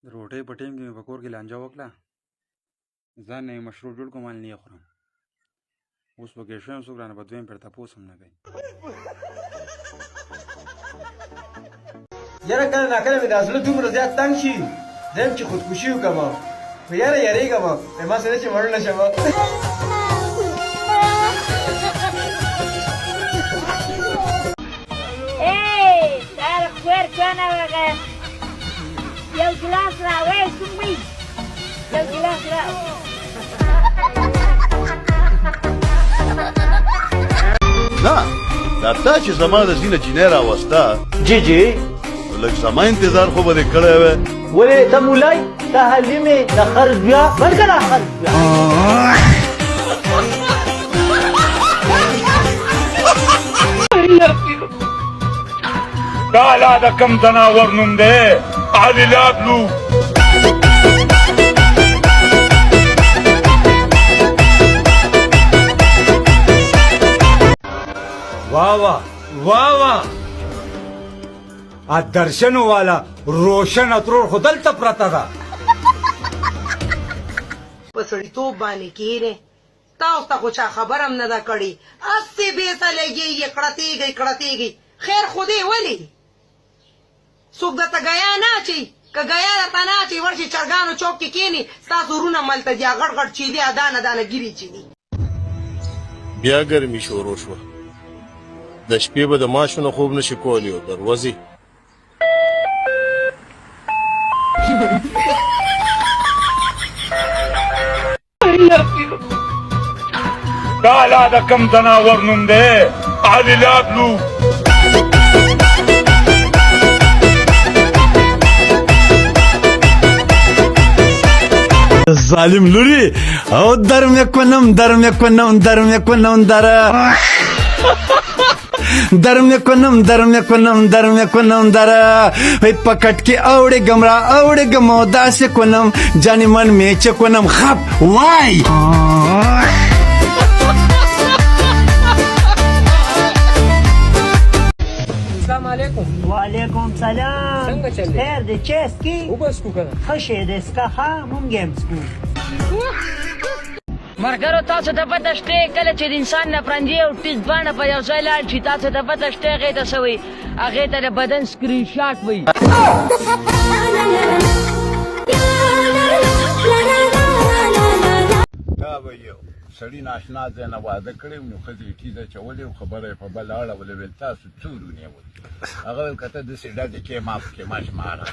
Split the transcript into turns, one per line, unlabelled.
د روټۍ په ټیم کې مې په کور کې لانجه وکړه، ځان نه یې مشروع جوړ کړم، مال نه یې خورم. اوس پکې شوم، څوک رانه په دویم پېر تپوس هم نه کوي.
یاره کله ناکله مې دا زړه دومره زیات تنګ شي زه یم چې خودکشي وکړم، خو یاره یارېږم ما سره چې مړ نه شم.
یو ګلاس راوړی سومبۍ یو ګلاس
نه دا تا چې زما د ځینه جینۍ راوسته
جی جی
نو لږ زما انتظار خو به دې کړی وی.
ولې ته مولای ته حلیمې د خرج بیا بند کړه خرج بیا.
دا لا د کم ځناور نوم دی علي لابلو.
वाह वाह वाह वाह درشن والا روشن اترور خدل ته پرتا ده
په سړیتوب باندې کېنې تاسو ته خو چا خبر هم نه ده کړې هسې بېرته لګېږي کړتېږي خیر خو دې ولې څوک درته ګیا نه اچوي که ګیا درته نه اچوي ورشي چرګانو چوک کې کښېني ستاسو ورونه ملته دي غټ غټ چیلي دانه ګیرې چیلي.
بیا ګرمي شروع شوه، د شپې به د ماشونو خوب نشي کولی او دروازې
دا لا د کم ځناور نوم دی علي لابلو.
ظالم لوري او درم کنم پکټ کې اوړې ګمو داسې کنم جانی من می چې کنم خپ وای.
السلام علیکم. وعلیکم سلام. څنګه چلې؟ خیر دې چیس کی؟ وبسکو کنه. خشه دې اسکا ها مونږ هم سکو.
مرګرو تاسو ته پته شته کله چې د انسان نفرنجي او ټیز باندې په یو ځای لاړ شي تاسو ته پته شته هغې ته څه وایي؟ هغې ته د بدن سکرین شاټ وایي.
دا به یو سړي ناشنا ځای نه واده کړی نو ښځې یې ټیزه اچولې او خبره یې په بله اړولې ویل تاسو څو ورونې ول هغه ویل که ته داسې ډډې کې ما پکې ما شماره